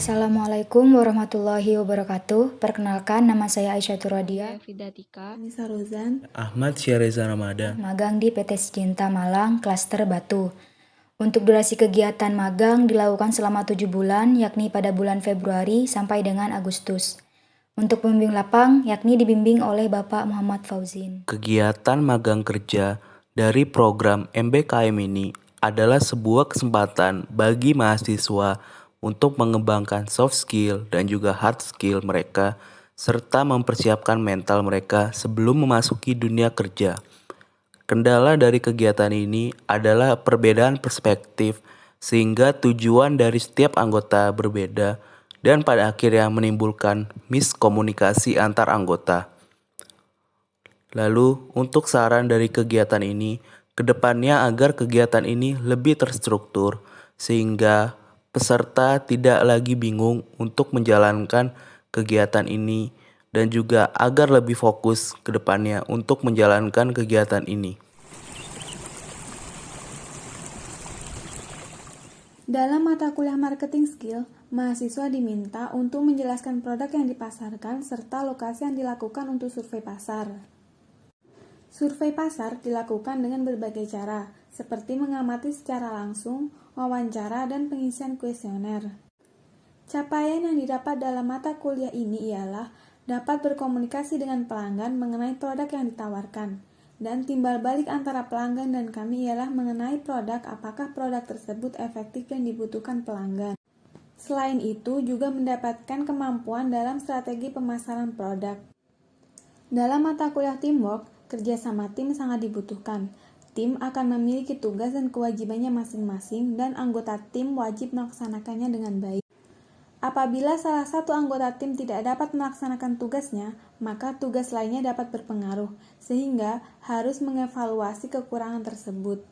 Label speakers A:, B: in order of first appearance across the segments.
A: Assalamualaikum warahmatullahi wabarakatuh. Perkenalkan, nama saya Aisyah Radia
B: Fidatika,
C: Anissa Rozan,
D: Ahmad Syareza Ramadan.
A: magang di PT Secinta Malang, Klaster Batu. Untuk durasi kegiatan magang dilakukan selama 7 bulan, yakni pada bulan Februari sampai dengan Agustus. Untuk pembimbing lapang, yakni dibimbing oleh Bapak Muhammad Fauzin.
D: Kegiatan magang kerja dari program MBKM ini adalah sebuah kesempatan bagi mahasiswa untuk mengembangkan soft skill dan juga hard skill mereka serta mempersiapkan mental mereka sebelum memasuki dunia kerja. Kendala dari kegiatan ini adalah perbedaan perspektif sehingga tujuan dari setiap anggota berbeda dan pada akhirnya menimbulkan miskomunikasi antar anggota. Lalu, untuk saran dari kegiatan ini, kedepannya agar kegiatan ini lebih terstruktur, sehingga peserta tidak lagi bingung untuk menjalankan kegiatan ini, dan juga agar lebih fokus ke depannya untuk menjalankan kegiatan ini.
C: dalam mata kuliah marketing skill, mahasiswa diminta untuk menjelaskan produk yang dipasarkan serta lokasi yang dilakukan untuk survei pasar. Survei pasar dilakukan dengan berbagai cara, seperti mengamati secara langsung, wawancara, dan pengisian kuesioner. Capaian yang didapat dalam mata kuliah ini ialah dapat berkomunikasi dengan pelanggan mengenai produk yang ditawarkan, dan timbal balik antara pelanggan dan kami ialah mengenai produk apakah produk tersebut efektif dan dibutuhkan pelanggan. Selain itu, juga mendapatkan kemampuan dalam strategi pemasaran produk. Dalam mata kuliah teamwork, kerja sama tim sangat dibutuhkan. Tim akan memiliki tugas dan kewajibannya masing-masing dan anggota tim wajib melaksanakannya dengan baik. Apabila salah satu anggota tim tidak dapat melaksanakan tugasnya, maka tugas lainnya dapat berpengaruh, sehingga harus mengevaluasi kekurangan tersebut.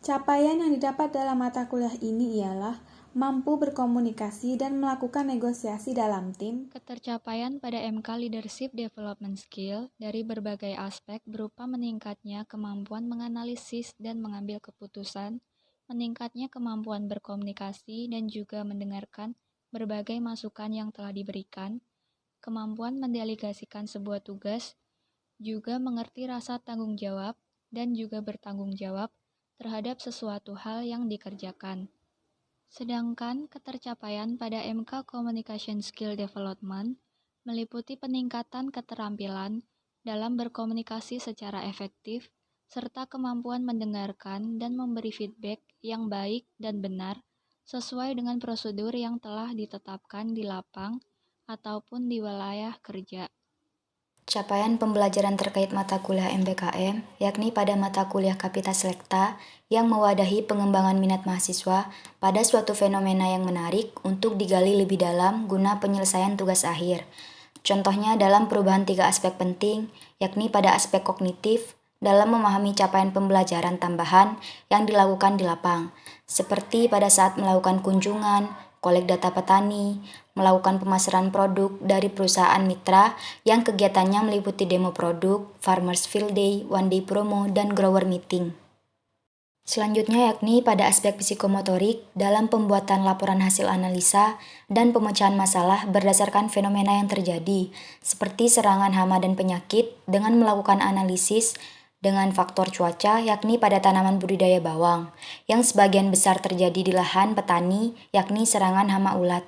C: Capaian yang didapat dalam mata kuliah ini ialah mampu berkomunikasi dan melakukan negosiasi dalam tim.
B: ketercapaian pada MK Leadership Development Skill dari berbagai aspek berupa meningkatnya kemampuan menganalisis dan mengambil keputusan, meningkatnya kemampuan berkomunikasi dan juga mendengarkan berbagai masukan yang telah diberikan, kemampuan mendelegasikan sebuah tugas, juga mengerti rasa tanggung jawab dan juga bertanggung jawab terhadap sesuatu hal yang dikerjakan. Sedangkan ketercapaian pada MK Communication Skill Development meliputi peningkatan keterampilan dalam berkomunikasi secara efektif, serta kemampuan mendengarkan dan memberi feedback yang baik dan benar sesuai dengan prosedur yang telah ditetapkan di lapang ataupun di wilayah kerja.
A: Capaian pembelajaran terkait mata kuliah MBKM, yakni pada mata kuliah Kapita Selekta yang mewadahi pengembangan minat mahasiswa pada suatu fenomena yang menarik untuk digali lebih dalam guna penyelesaian tugas akhir. Contohnya dalam perubahan 3 aspek penting, yakni pada aspek kognitif, dalam memahami capaian pembelajaran tambahan yang dilakukan di lapang, seperti pada saat melakukan kunjungan, kolek data petani, melakukan pemasaran produk dari perusahaan mitra yang kegiatannya meliputi demo produk, farmers field day, one day promo, dan grower meeting. Selanjutnya yakni pada aspek psikomotorik dalam pembuatan laporan hasil analisa dan pemecahan masalah berdasarkan fenomena yang terjadi, seperti serangan hama dan penyakit dengan melakukan analisis dengan faktor cuaca yakni pada tanaman budidaya bawang, yang sebagian besar terjadi di lahan petani yakni serangan hama ulat.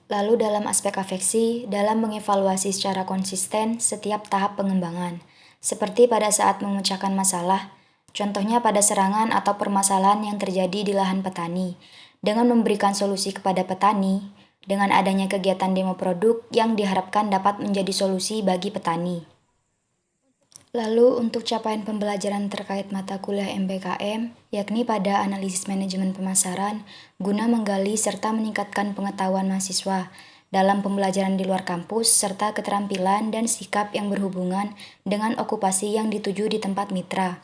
A: Lalu dalam aspek afeksi, dalam mengevaluasi secara konsisten setiap tahap pengembangan, seperti pada saat memecahkan masalah, contohnya pada serangan atau permasalahan yang terjadi di lahan petani, dengan memberikan solusi kepada petani, dengan adanya kegiatan demo produk yang diharapkan dapat menjadi solusi bagi petani. Lalu untuk capaian pembelajaran terkait mata kuliah MBKM, yakni pada analisis manajemen pemasaran, guna menggali serta meningkatkan pengetahuan mahasiswa dalam pembelajaran di luar kampus serta keterampilan dan sikap yang berhubungan dengan okupasi yang dituju di tempat mitra.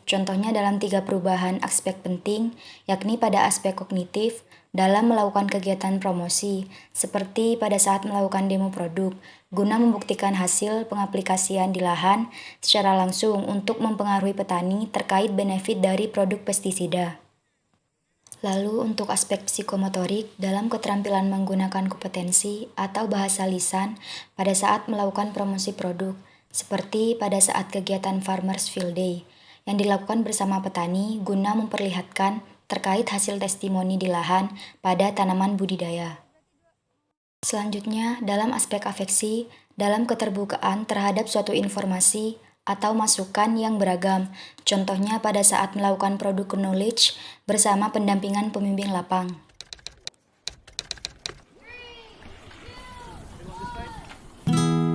A: Contohnya dalam 3 perubahan aspek penting, yakni pada aspek kognitif, dalam melakukan kegiatan promosi, seperti pada saat melakukan demo produk, guna membuktikan hasil pengaplikasian di lahan secara langsung untuk mempengaruhi petani terkait benefit dari produk pestisida. Lalu untuk aspek psikomotorik dalam keterampilan menggunakan kompetensi atau bahasa lisan pada saat melakukan promosi produk, seperti pada saat kegiatan Farmers Field Day, yang dilakukan bersama petani guna memperlihatkan terkait hasil testimoni di lahan pada tanaman budidaya. Selanjutnya, dalam aspek afeksi, dalam keterbukaan terhadap suatu informasi atau masukan yang beragam, contohnya pada saat melakukan produk knowledge bersama pendampingan pembimbing lapang.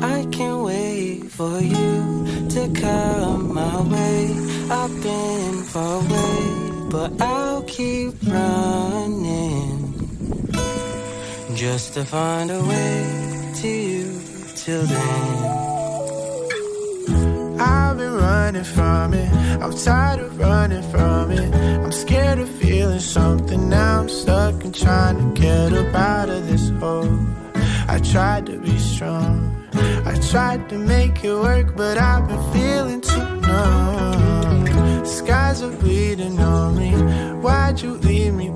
E: I can't wait for you to come my way. I've been far away, but I'll keep running just to find a way to you till then. I've been running from it, I'm tired of running from it. I'm scared of feeling something, now I'm stuck and trying to get up out of this hole. I tried to be strong, I tried to make it work, but I've been feeling too numb. Skies are bleeding on me, why'd you leave me?